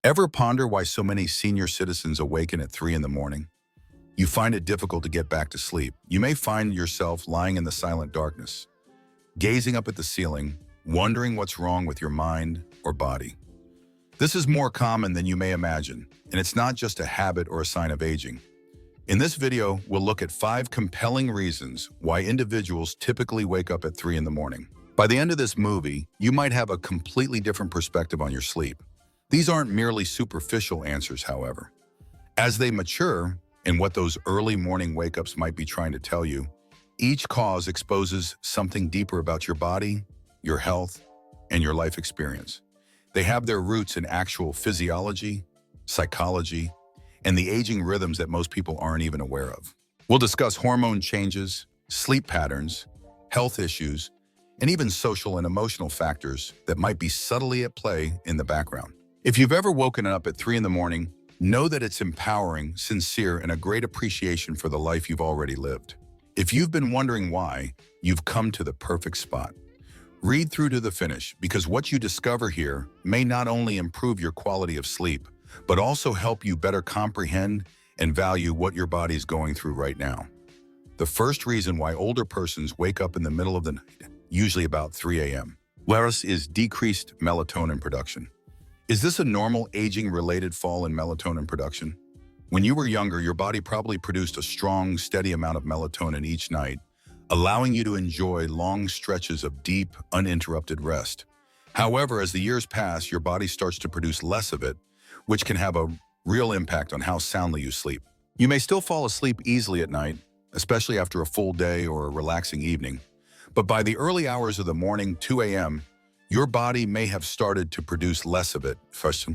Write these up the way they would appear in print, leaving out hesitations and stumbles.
Ever ponder why so many senior citizens awaken at 3 in the morning? You find it difficult to get back to sleep. You may find yourself lying in the silent darkness, gazing up at the ceiling, wondering what's wrong with your mind or body. This is more common than you may imagine, and it's not just a habit or a sign of aging. In this video, we'll look at 5 compelling reasons why individuals typically wake up at 3 in the morning. By the end of this movie, you might have a completely different perspective on your sleep. These aren't merely superficial answers, however. As they mature, and what those early morning wake-ups might be trying to tell you, each cause exposes something deeper about your body, your health, and your life experience. They have their roots in actual physiology, psychology, and the aging rhythms that most people aren't even aware of. We'll discuss hormone changes, sleep patterns, health issues, and even social and emotional factors that might be subtly at play in the background. If you've ever woken up at 3 in the morning, know that it's empowering, sincere, and a great appreciation for the life you've already lived. If you've been wondering why, you've come to the perfect spot. Read through to the finish, because what you discover here may not only improve your quality of sleep, but also help you better comprehend and value what your body is going through right now. The first reason why older persons wake up in the middle of the night, usually about 3 a.m., is decreased melatonin production. Is this a normal aging-related fall in melatonin production? When you were younger, your body probably produced a strong, steady amount of melatonin each night, allowing you to enjoy long stretches of deep, uninterrupted rest. However, as the years pass, your body starts to produce less of it, which can have a real impact on how soundly you sleep. You may still fall asleep easily at night, especially after a full day or a relaxing evening. But by the early hours of the morning, 2 a.m., your body may have started to produce less of it. First,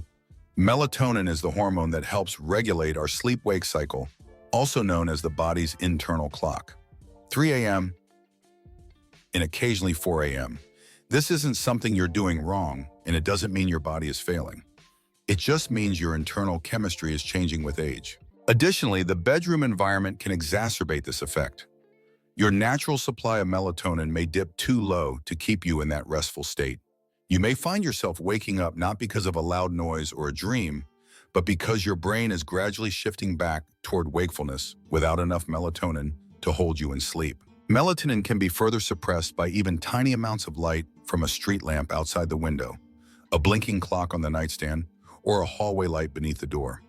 melatonin is the hormone that helps regulate our sleep-wake cycle, also known as the body's internal clock. 3 a.m. and occasionally 4 a.m. This isn't something you're doing wrong, and it doesn't mean your body is failing. It just means your internal chemistry is changing with age. Additionally, the bedroom environment can exacerbate this effect. Your natural supply of melatonin may dip too low to keep you in that restful state. You may find yourself waking up not because of a loud noise or a dream, but because your brain is gradually shifting back toward wakefulness without enough melatonin to hold you in sleep. Melatonin can be further suppressed by even tiny amounts of light from a street lamp outside the window, a blinking clock on the nightstand, or a hallway light beneath the door.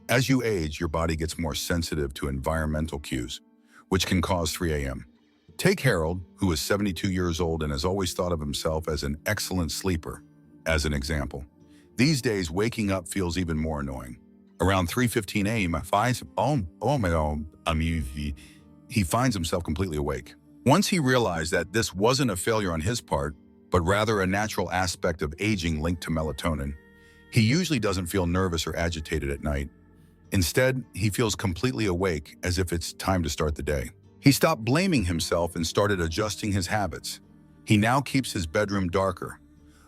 As you age, your body gets more sensitive to environmental cues, which can cause 3 a.m. Take Harold, who is 72 years old and has always thought of himself as an excellent sleeper, as an example. These days, waking up feels even more annoying. Around 3:15 a.m., he finds himself completely awake. Once he realized that this wasn't a failure on his part, but rather a natural aspect of aging linked to melatonin, he usually doesn't feel nervous or agitated at night. Instead, he feels completely awake, as if it's time to start the day. He stopped blaming himself and started adjusting his habits. He now keeps his bedroom darker,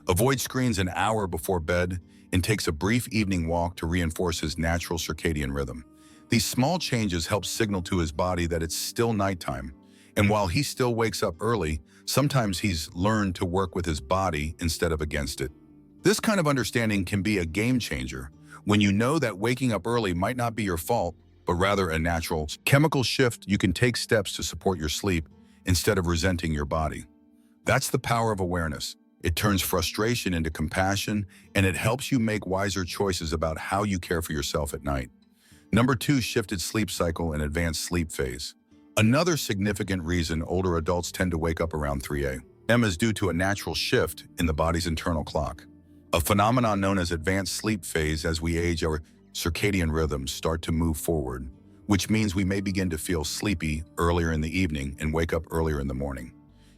avoids screens an hour before bed, and takes a brief evening walk to reinforce his natural circadian rhythm. These small changes help signal to his body that it's still nighttime, and while he still wakes up early, sometimes he's learned to work with his body instead of against it. This kind of understanding can be a game changer when you know that waking up early might not be your fault, but rather a natural chemical shift. You can take steps to support your sleep instead of resenting your body. That's the power of awareness. It turns frustration into compassion, and it helps you make wiser choices about how you care for yourself at night. Number 2, shifted sleep cycle and advanced sleep phase. Another significant reason older adults tend to wake up around 3 a.m. is due to a natural shift in the body's internal clock, a phenomenon known as advanced sleep phase. As we age, our circadian rhythms start to move forward, which means we may begin to feel sleepy earlier in the evening and wake up earlier in the morning.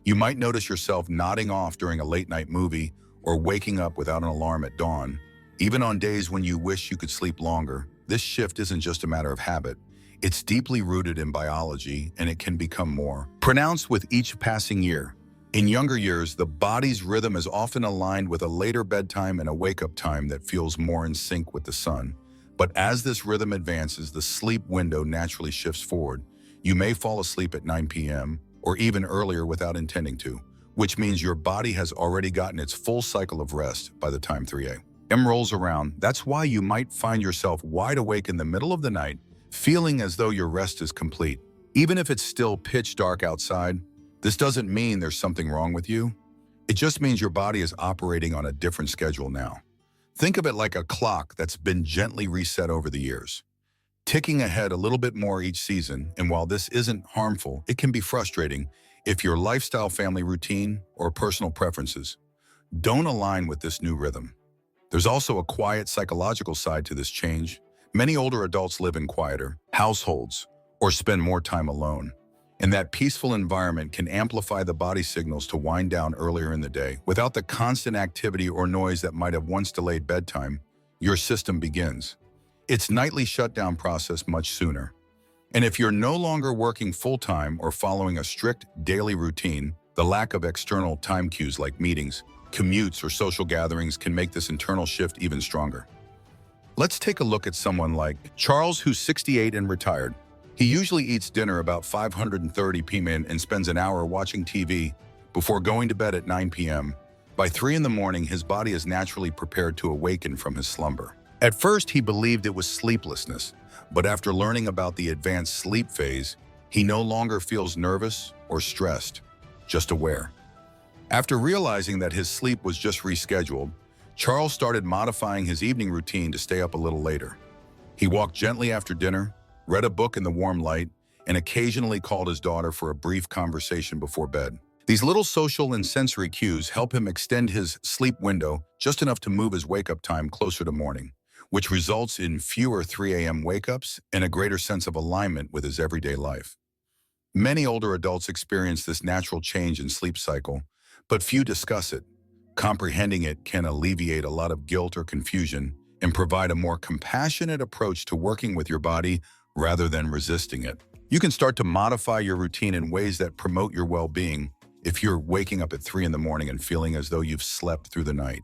You might notice yourself nodding off during a late-night movie or waking up without an alarm at dawn. Even on days when you wish you could sleep longer, this shift isn't just a matter of habit. It's deeply rooted in biology, and it can become more pronounced with each passing year. In younger years, the body's rhythm is often aligned with a later bedtime and a wake-up time that feels more in sync with the sun. But as this rhythm advances, the sleep window naturally shifts forward. You may fall asleep at 9 p.m. or even earlier without intending to, which means your body has already gotten its full cycle of rest by the time 3 a.m. Rolls around, that's why you might find yourself wide awake in the middle of the night, feeling as though your rest is complete. Even if it's still pitch dark outside, this doesn't mean there's something wrong with you. It just means your body is operating on a different schedule now. Think of it like a clock that's been gently reset over the years, ticking ahead a little bit more each season. And while this isn't harmful, it can be frustrating if your lifestyle, family routine, or personal preferences don't align with this new rhythm. There's also a quiet psychological side to this change. Many older adults live in quieter households or spend more time alone, and that peaceful environment can amplify the body signals to wind down earlier in the day. Without the constant activity or noise that might have once delayed bedtime, your system begins its nightly shutdown process much sooner. And if you're no longer working full-time or following a strict daily routine, the lack of external time cues like meetings, commutes, or social gatherings can make this internal shift even stronger. Let's take a look at someone like Charles, who's 68 and retired. He usually eats dinner about 5:30 p.m. and spends an hour watching TV before going to bed at 9 p.m. By 3 in the morning, his body is naturally prepared to awaken from his slumber. At first, he believed it was sleeplessness, but after learning about the advanced sleep phase, he no longer feels nervous or stressed, just aware. After realizing that his sleep was just rescheduled, Charles started modifying his evening routine to stay up a little later. He walked gently after dinner, read a book in the warm light, and occasionally called his daughter for a brief conversation before bed. These little social and sensory cues help him extend his sleep window just enough to move his wake-up time closer to morning, which results in fewer 3 a.m. wake-ups and a greater sense of alignment with his everyday life. Many older adults experience this natural change in sleep cycle, but few discuss it. Comprehending it can alleviate a lot of guilt or confusion and provide a more compassionate approach to working with your body rather than resisting it. You can start to modify your routine in ways that promote your well-being if you're waking up at 3 in the morning and feeling as though you've slept through the night.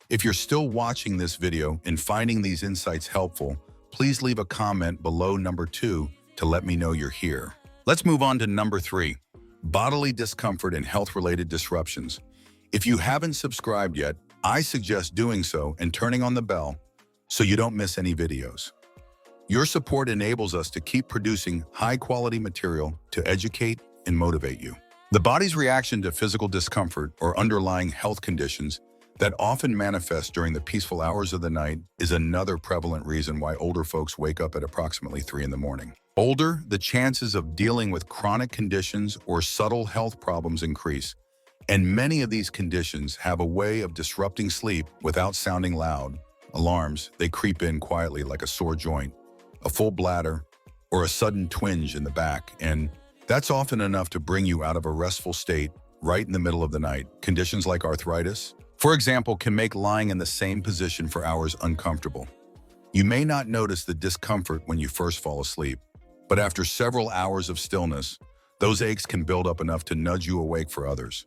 If you're still watching this video and finding these insights helpful, please leave a comment below number 2 to let me know you're here. Let's move on to number 3, bodily discomfort and health-related disruptions. If you haven't subscribed yet, I suggest doing so and turning on the bell so you don't miss any videos. Your support enables us to keep producing high-quality material to educate and motivate you. The body's reaction to physical discomfort or underlying health conditions that often manifest during the peaceful hours of the night is another prevalent reason why older folks wake up at approximately 3 in the morning. Older, the chances of dealing with chronic conditions or subtle health problems increase, and many of these conditions have a way of disrupting sleep without sounding loud. Alarms, they creep in quietly like a sore joint, a full bladder, or a sudden twinge in the back, and that's often enough to bring you out of a restful state right in the middle of the night. Conditions like arthritis, for example, can make lying in the same position for hours uncomfortable. You may not notice the discomfort when you first fall asleep, but after several hours of stillness, those aches can build up enough to nudge you awake for others.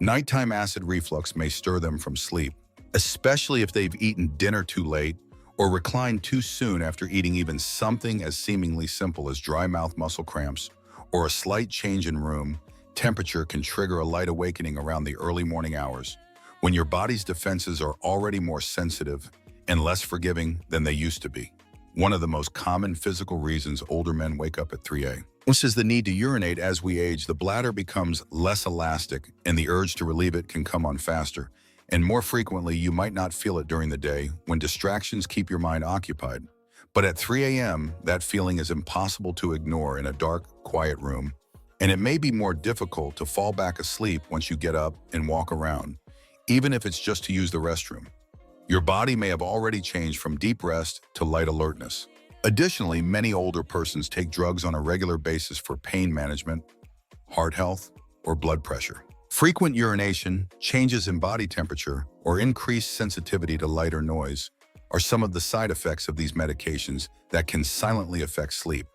Nighttime acid reflux may stir them from sleep, especially if they've eaten dinner too late or reclined too soon after eating. Even something as seemingly simple as dry mouth muscle cramps or a slight change in room temperature can trigger a light awakening around the early morning hours, when your body's defenses are already more sensitive and less forgiving than they used to be. One of the most common physical reasons older men wake up at 3 a.m. This is the need to urinate. As we age, the bladder becomes less elastic and the urge to relieve it can come on faster. And more frequently, you might not feel it during the day when distractions keep your mind occupied. But at 3 a.m., that feeling is impossible to ignore in a dark, quiet room. And it may be more difficult to fall back asleep once you get up and walk around, even if it's just to use the restroom. Your body may have already changed from deep rest to light alertness. Additionally, many older persons take drugs on a regular basis for pain management, heart health, or blood pressure. Frequent urination, changes in body temperature, or increased sensitivity to light or noise are some of the side effects of these medications that can silently affect sleep.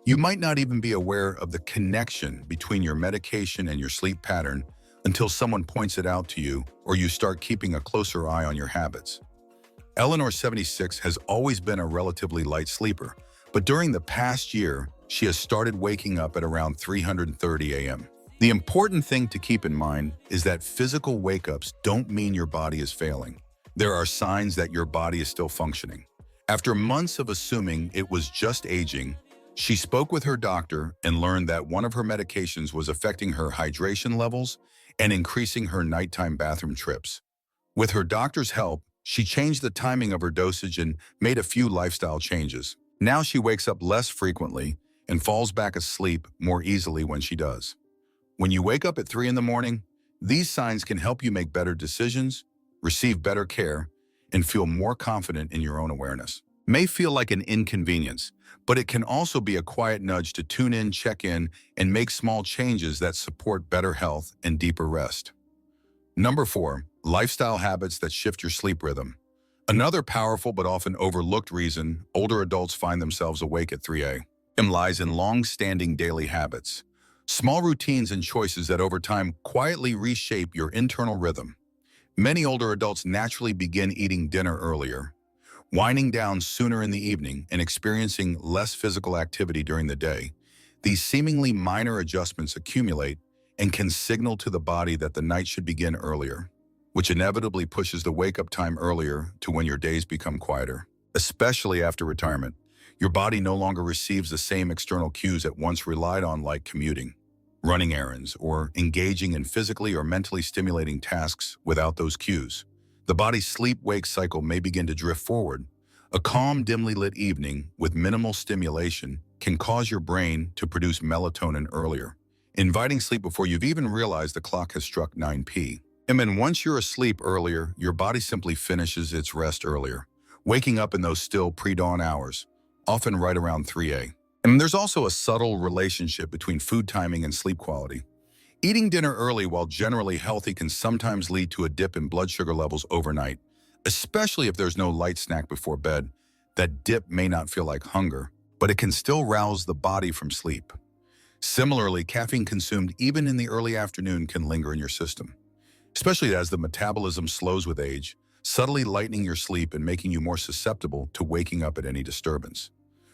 You might not even be aware of the connection between your medication and your sleep pattern until someone points it out to you or you start keeping a closer eye on your habits. Eleanor, 76, has always been a relatively light sleeper, but during the past year, she has started waking up at around 3:30 a.m. The important thing to keep in mind is that physical wake-ups don't mean your body is failing. there are signs that your body is still functioning. After months of assuming it was just aging, she spoke with her doctor and learned that one of her medications was affecting her hydration levels and increasing her nighttime bathroom trips. With her doctor's help, she changed the timing of her dosage and made a few lifestyle changes. Now she wakes up less frequently and falls back asleep more easily when she does. When you wake up at 3 in the morning, these signs can help you make better decisions, receive better care, and feel more confident in your own awareness. May feel like an inconvenience, but it can also be a quiet nudge to tune in, check in, and make small changes that support better health and deeper rest. Number 4, lifestyle habits that shift your sleep rhythm. Another powerful but often overlooked reason older adults find themselves awake at 3 a.m. lies in long-standing daily habits. Small routines and choices that over time quietly reshape your internal rhythm. Many older adults naturally begin eating dinner earlier, winding down sooner in the evening, and experiencing less physical activity during the day. These seemingly minor adjustments accumulate and can signal to the body that the night should begin earlier, which inevitably pushes the wake-up time earlier to when your days become quieter. Especially after retirement, your body no longer receives the same external cues it once relied on, like commuting, running errands, or engaging in physically or mentally stimulating tasks without those cues. The body's sleep-wake cycle may begin to drift forward. A calm, dimly lit evening with minimal stimulation can cause your brain to produce melatonin earlier, inviting sleep before you've even realized the clock has struck 9 p.m. And then once you're asleep earlier, your body simply finishes its rest earlier, waking up in those still pre-dawn hours, often right around 3 a.m. And there's also a subtle relationship between food timing and sleep quality. Eating dinner early, while generally healthy, can sometimes lead to a dip in blood sugar levels overnight, especially if there's no light snack before bed. That dip may not feel like hunger, but it can still rouse the body from sleep. Similarly, caffeine consumed even in the early afternoon can linger in your system, especially as the metabolism slows with age, subtly lightening your sleep and making you more susceptible to waking up at any disturbance.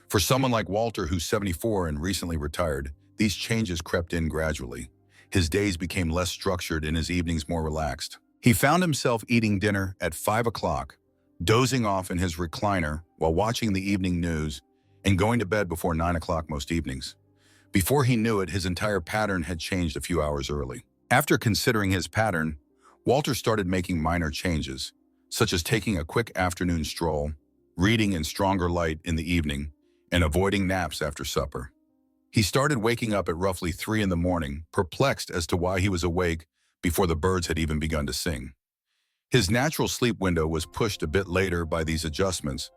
For someone like Walter, who's 74 and recently retired, these changes crept in gradually. His days became less structured and his evenings more relaxed. He found himself eating dinner at 5 o'clock, dozing off in his recliner while watching the evening news, and going to bed before 9 o'clock most evenings. Before he knew it, his entire pattern had changed a few hours early. After considering his pattern, Walter started making minor changes, such as taking a quick afternoon stroll, reading in stronger light in the evening, and avoiding naps after supper. He started waking up at roughly 3 in the morning, perplexed as to why he was awake before the birds had even begun to sing. His natural sleep window was pushed a bit later by these adjustments,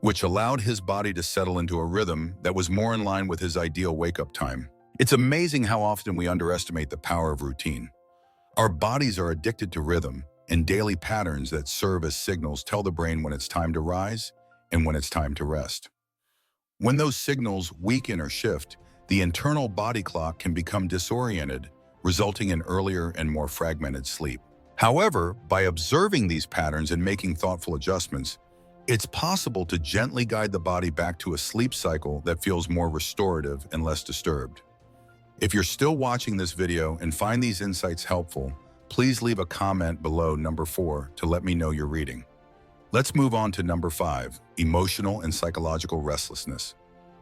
which allowed his body to settle into a rhythm that was more in line with his ideal wake-up time. It's amazing how often we underestimate the power of routine. Our bodies are addicted to rhythm, and daily patterns that serve as signals tell the brain when it's time to rise and when it's time to rest. When those signals weaken or shift, the internal body clock can become disoriented, resulting in earlier and more fragmented sleep. However, by observing these patterns and making thoughtful adjustments, it's possible to gently guide the body back to a sleep cycle that feels more restorative and less disturbed. If you're still watching this video and find these insights helpful, please leave a comment below number 4 to let me know you're reading. Let's move on to number 5, emotional and psychological restlessness.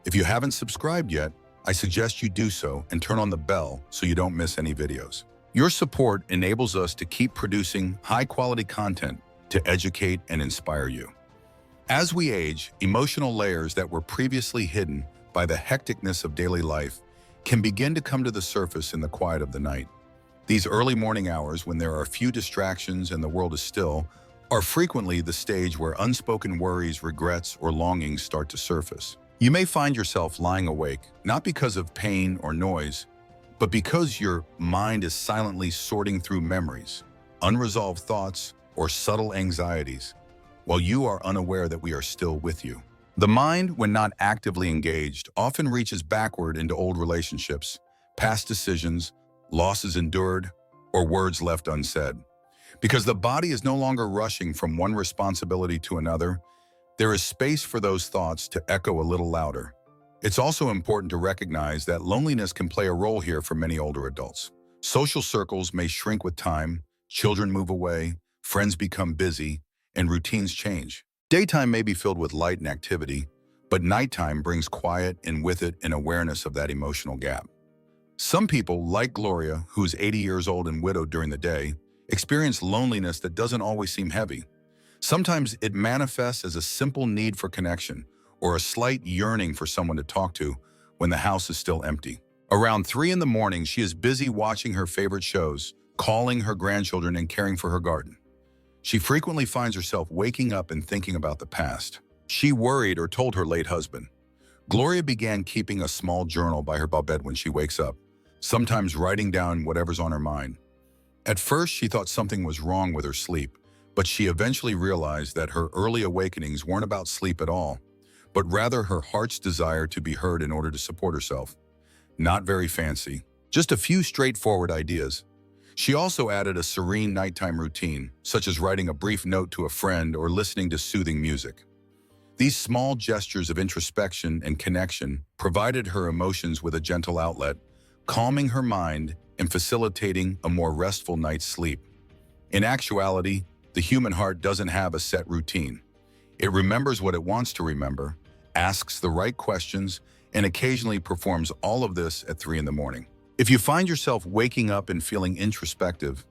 If you haven't subscribed yet, I suggest you do so and turn on the bell so you don't miss any videos. Your support enables us to keep producing high-quality content to educate and inspire you. As we age, emotional layers that were previously hidden by the hecticness of daily life can begin to come to the surface in the quiet of the night. These early morning hours, when there are few distractions and the world is still, are frequently the stage where unspoken worries, regrets, or longings start to surface. You may find yourself lying awake, not because of pain or noise, but because your mind is silently sorting through memories, unresolved thoughts, or subtle anxieties, while you are unaware that we are still with you. The mind, when not actively engaged, often reaches backward into old relationships, past decisions, losses endured, or words left unsaid. Because the body is no longer rushing from one responsibility to another, there is space for those thoughts to echo a little louder. It's also important to recognize that loneliness can play a role here for many older adults. Social circles may shrink with time, children move away, friends become busy, and routines change. Daytime may be filled with light and activity, but nighttime brings quiet and with it an awareness of that emotional gap. Some people, like Gloria, who's 80 years old and widowed during the day, experience loneliness that doesn't always seem heavy. Sometimes it manifests as a simple need for connection or a slight yearning for someone to talk to when the house is still empty. Around 3 in the morning, she is busy watching her favorite shows, calling her grandchildren, and caring for her garden. She frequently finds herself waking up and thinking about the past. She worried or told her late husband. Gloria began keeping a small journal by her bed when she wakes up, sometimes writing down whatever's on her mind. At first, she thought something was wrong with her sleep, but she eventually realized that her early awakenings weren't about sleep at all, but rather her heart's desire to be heard in order to support herself. Not very fancy, just a few straightforward ideas. She also added a serene nighttime routine, such as writing a brief note to a friend or listening to soothing music. These small gestures of introspection and connection provided her emotions with a gentle outlet, calming her mind and facilitating a more restful night's sleep. In actuality, the human heart doesn't have a set routine. It remembers what it wants to remember, asks the right questions, and occasionally performs all of this at 3 in the morning. If you find yourself waking up and feeling introspective,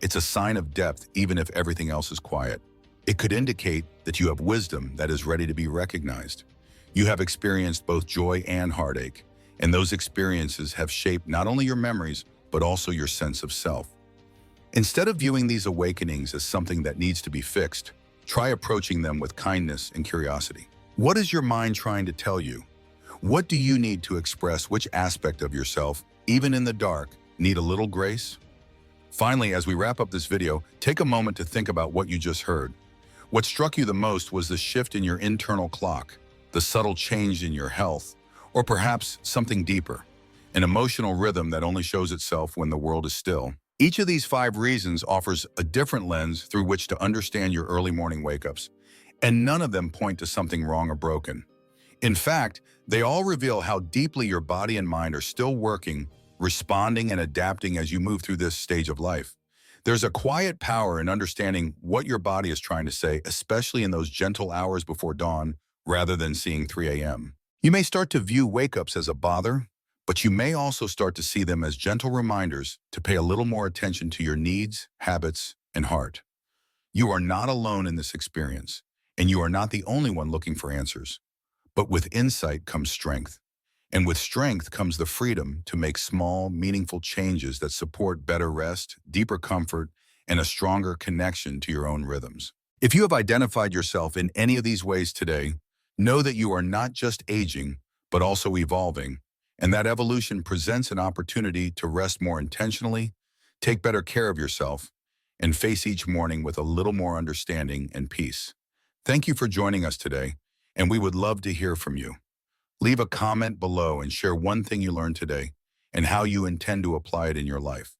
it's a sign of depth even if everything else is quiet. It could indicate that you have wisdom that is ready to be recognized. You have experienced both joy and heartache, and those experiences have shaped not only your memories, but also your sense of self. Instead of viewing these awakenings as something that needs to be fixed, try approaching them with kindness and curiosity. What is your mind trying to tell you? What do you need to express? Which aspect of yourself, even in the dark, need a little grace? Finally, as we wrap up this video, take a moment to think about what you just heard. What struck you the most was the shift in your internal clock, the subtle change in your health, or perhaps something deeper, an emotional rhythm that only shows itself when the world is still. Each of these 5 reasons offers a different lens through which to understand your early morning wake-ups, and none of them point to something wrong or broken. In fact, they all reveal how deeply your body and mind are still working, responding, and adapting as you move through this stage of life. There's a quiet power in understanding what your body is trying to say, especially in those gentle hours before dawn, rather than seeing 3 a.m. You may start to view wake-ups as a bother, but you may also start to see them as gentle reminders to pay a little more attention to your needs, habits, and heart. You are not alone in this experience, and you are not the only one looking for answers. But with insight comes strength, and with strength comes the freedom to make small, meaningful changes that support better rest, deeper comfort, and a stronger connection to your own rhythms. If you have identified yourself in any of these ways today, know that you are not just aging, but also evolving, and that evolution presents an opportunity to rest more intentionally, take better care of yourself, and face each morning with a little more understanding and peace. Thank you for joining us today, and we would love to hear from you. Leave a comment below and share one thing you learned today and how you intend to apply it in your life.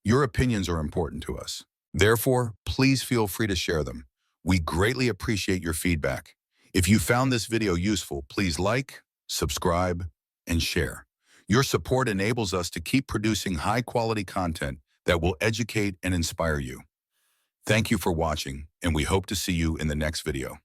Your opinions are important to us. Therefore, please feel free to share them. We greatly appreciate your feedback. If you found this video useful, please like, subscribe, and share. Your support enables us to keep producing high-quality content that will educate and inspire you. Thank you for watching, and we hope to see you in the next video.